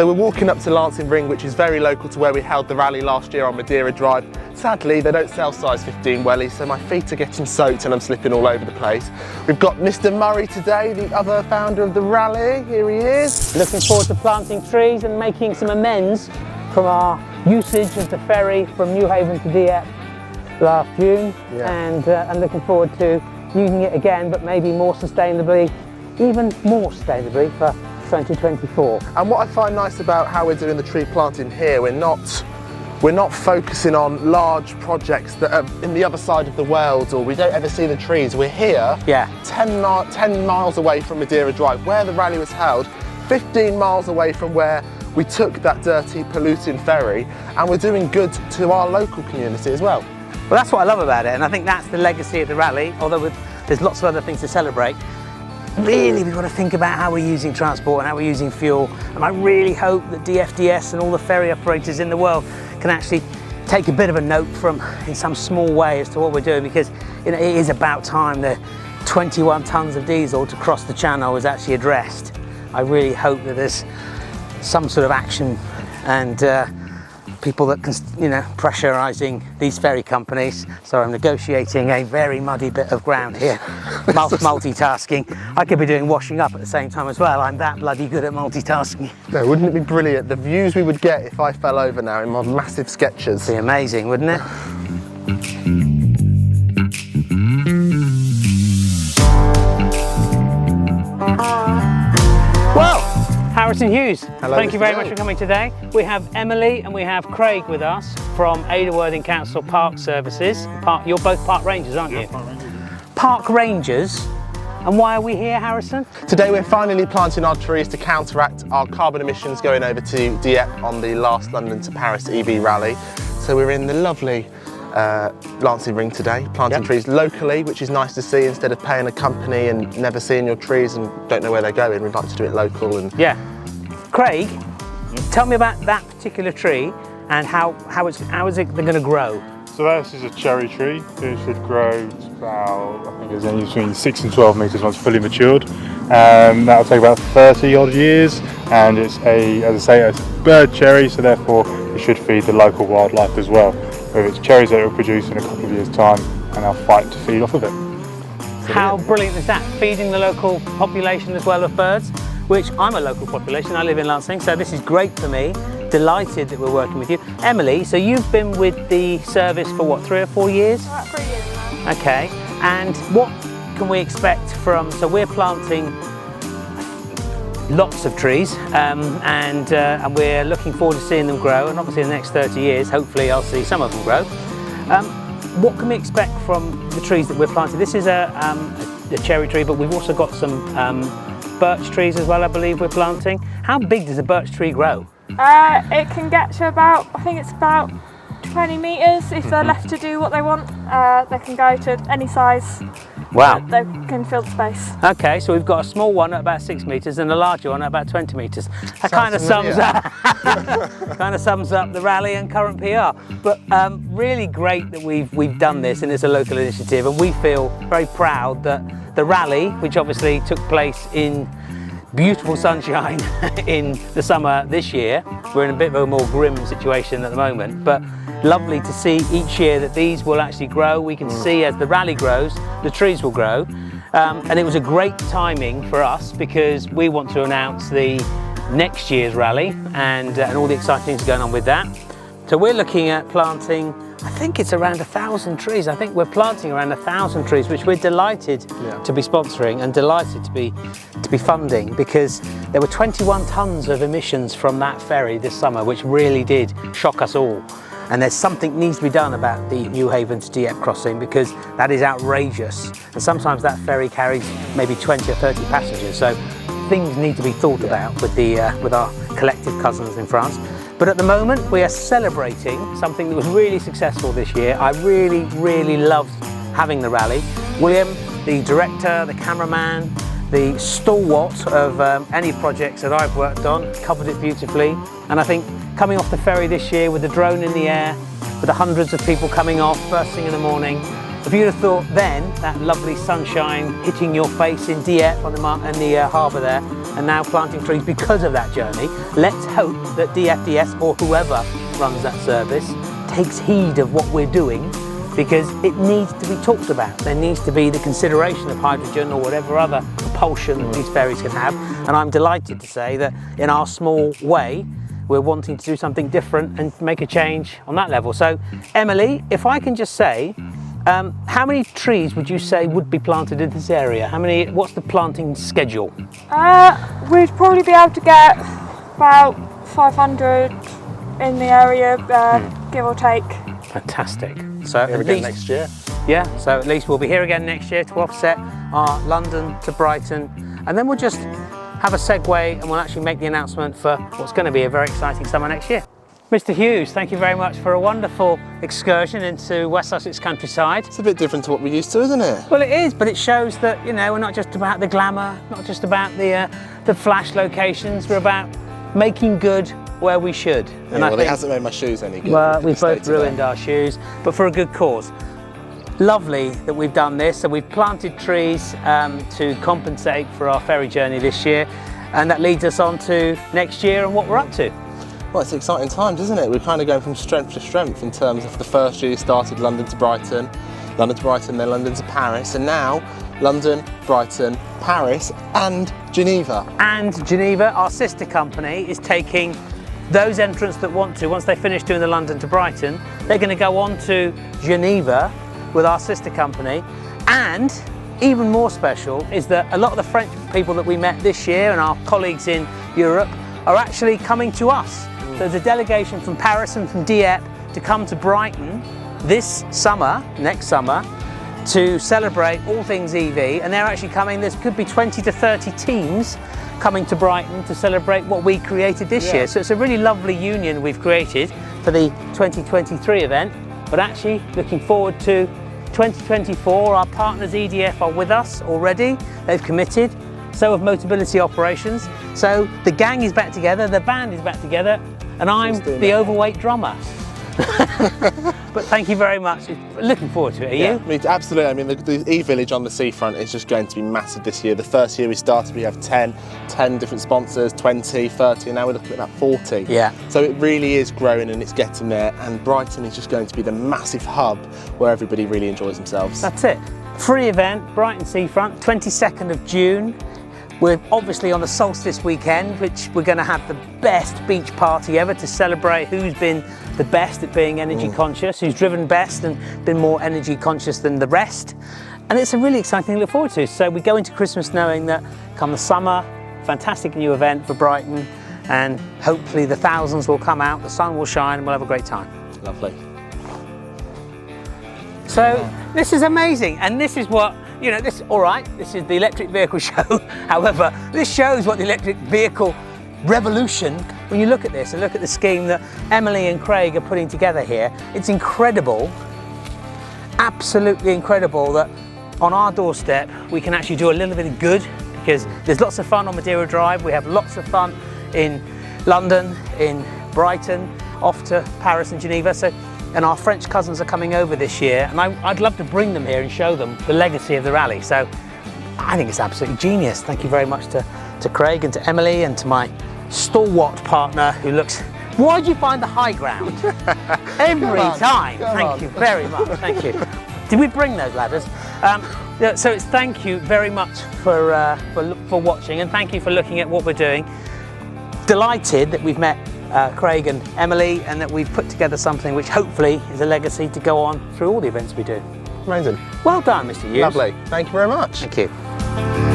So we're walking up to Lancing Ring, which is very local to where we held the rally last year on Madeira Drive. Sadly, they don't sell size 15 wellies, so my feet are getting soaked and I'm slipping all over the place. We've got Mr. Murray today, the other founder of the rally. Here he is. Looking forward to planting trees and making some amends from our usage of the ferry from Newhaven to Dieppe last June, and looking forward to using it again, but maybe more sustainably, even more sustainably for 2024. And what I find nice about how we're doing the tree planting here, we're not focusing on large projects that are in the other side of the world, or we don't ever see the trees. We're here, 10 miles away from Madeira Drive, where the rally was held, 15 miles away from where we took that dirty, polluting ferry, and we're doing good to our local community as well. Well, that's what I love about it, and I think that's the legacy of the rally, although there's lots of other things to celebrate. Really, we've got to think about how we're using transport and how we're using fuel, and I really hope that DFDS and all the ferry operators in the world can actually take a bit of a note from, in some small way, as to what we're doing, because it is about time the 21 tonnes of diesel to cross the channel is actually addressed. I really hope that there's some sort of action and people that can, pressurising these ferry companies. Sorry, I'm negotiating a very muddy bit of ground here. Multitasking. I could be doing washing up at the same time as well. I'm that bloody good at multitasking. No, wouldn't it be brilliant? The views we would get if I fell over now in my massive sketchers. It'd be amazing, wouldn't it? Well, Harrison Hughes, hello, thank you very much for coming today. We have Emily and we have Craig with us from Ada Worthing Council Park Services. You're both park rangers, aren't you? Park rangers. Park rangers. And why are we here, Harrison? Today we're finally planting our trees to counteract our carbon emissions going over to Dieppe on the last London to Paris EV rally. So we're in the lovely Lancing Ring today, planting trees locally, which is nice to see, instead of paying a company and never seeing your trees and don't know where they're going. We'd like to do it local. And Craig, tell me about that particular tree and how is it going to grow? So this is a cherry tree. It should grow to about, I think it's anywhere between 6 and 12 metres once fully matured. That'll take about 30 odd years, and it's as I say, it's a bird cherry, so therefore it should feed the local wildlife as well. With its cherries that it will produce in a couple of years' time, and they'll fight to feed off of it. How brilliant is that? Feeding the local population as well of birds, which I'm a local population, I live in Lancing, so this is great for me. Delighted that we're working with you. Emily, so you've been with the service for what, 3 or 4 years? About 3 years now. Okay, and what can we expect from, so we're planting lots of trees and we're looking forward to seeing them grow, and obviously in the next 30 years hopefully I'll see some of them grow. What can we expect from the trees that we're planting? This is a cherry tree, but we've also got some birch trees as well, I believe we're planting. How big does a birch tree grow? It can get to about, I think it's about 20 metres if they're left to do what they want. They can go to any size. Wow. They can fill the space. Okay, so we've got a small one at about 6 metres and a larger one at about 20 metres. That kind of sums up the rally and current PR. But really great that we've done this, and it's a local initiative, and we feel very proud that the rally, which obviously took place in beautiful sunshine in the summer this year. We're in a bit of a more grim situation at the moment, but lovely to see each year that these will actually grow. We can see as the rally grows, the trees will grow. And it was a great timing for us because we want to announce the next year's rally and all the exciting things going on with that. So we're looking at planting, I think it's around 1,000 trees. I think we're planting around 1,000 trees, which we're delighted to be sponsoring and delighted to be funding, because there were 21 tonnes of emissions from that ferry this summer, which really did shock us all. And there's something needs to be done about the Newhaven to Dieppe crossing, because that is outrageous. And sometimes that ferry carries maybe 20 or 30 passengers. So things need to be thought about with our collective cousins in France. But at the moment, we are celebrating something that was really successful this year. I really, really loved having the rally. William, the director, the cameraman, the stalwart of any projects that I've worked on, covered it beautifully. And I think coming off the ferry this year with the drone in the air, with the hundreds of people coming off first thing in the morning, If you'd have thought then, that lovely sunshine hitting your face in Dieppe on the harbour there, and now planting trees because of that journey, let's hope that DFDS or whoever runs that service takes heed of what we're doing, because it needs to be talked about. There needs to be the consideration of hydrogen or whatever other propulsion that these ferries can have. And I'm delighted to say that in our small way, we're wanting to do something different and make a change on that level. So Emily, if I can just say, how many trees would you say would be planted in this area? What's the planting schedule? We'd probably be able to get about 500 in the area, give or take. Fantastic. So Here again next year. Yeah, so at least we'll be here again next year to offset our London to Brighton, and then we'll just have a segue and we'll actually make the announcement for what's going to be a very exciting summer next year. Mr. Hughes, thank you very much for a wonderful excursion into West Sussex countryside. It's a bit different to what we're used to, isn't it? Well, it is, but it shows that, you know, we're not just about the glamour, not just about the flash locations, we're about making good where we should. Yeah, and well, it hasn't made my shoes any good. Well, we've both ruined our shoes, but for a good cause. Lovely that we've done this. So we've planted trees to compensate for our ferry journey this year, and that leads us on to next year and what we're up to. Well, it's exciting times, isn't it? We're kind of going from strength to strength in terms of the first year started London to Brighton, then London to Paris, and now London, Brighton, Paris and Geneva. And Geneva, our sister company, is taking those entrants that want to, once they finish doing the London to Brighton, they're going to go on to Geneva with our sister company. And even more special is that a lot of the French people that we met this year and our colleagues in Europe are actually coming to us. So there's a delegation from Paris and from Dieppe to come to Brighton this summer, next summer, to celebrate all things EV, and they're actually coming. There could be 20 to 30 teams coming to Brighton to celebrate what we created this year. So it's a really lovely union we've created for the 2023 event, but actually looking forward to 2024. Our partners EDF are with us already, they've committed, so have Motability Operations. So the gang is back together, the band is back together, and I'm the overweight drummer. But thank you very much. Looking forward to it, are you? Me too, absolutely. I mean, the E-Village on the seafront is just going to be massive this year. The first year we started, we have 10 different sponsors, 20, 30, and now we're looking at about 40. Yeah. So it really is growing and it's getting there, and Brighton is just going to be the massive hub where everybody really enjoys themselves. That's it. Free event, Brighton Seafront, 22nd of June. We're obviously on the solstice weekend, which we're going to have the best beach party ever to celebrate who's been the best at being energy conscious, who's driven best and been more energy conscious than the rest. And it's a really exciting thing to look forward to. So we go into Christmas knowing that come the summer, fantastic new event for Brighton, and hopefully the thousands will come out, the sun will shine, and we'll have a great time. Lovely. So this is amazing, and this is what, you know, this is the electric vehicle show. However, this shows what the electric vehicle revolution, when you look at this and look at the scheme that Emily and Craig are putting together here, it's incredible, absolutely incredible that on our doorstep we can actually do a little bit of good, because there's lots of fun on Madeira Drive, we have lots of fun in London, in Brighton, off to Paris and Geneva. And our French cousins are coming over this year, and I'd love to bring them here and show them the legacy of the rally. So I think it's absolutely genius. Thank you very much to Craig and to Emily and to my stalwart partner who looks... Why'd you find the high ground? Every time. Thank you very much. Thank you. Did we bring those ladders? So it's thank you very much for watching, and thank you for looking at what we're doing. Delighted that we've met Craig and Emily, and that we've put together something which hopefully is a legacy to go on through all the events we do. Amazing. Well done, Mr. Hughes. Lovely. Thank you very much. Thank you.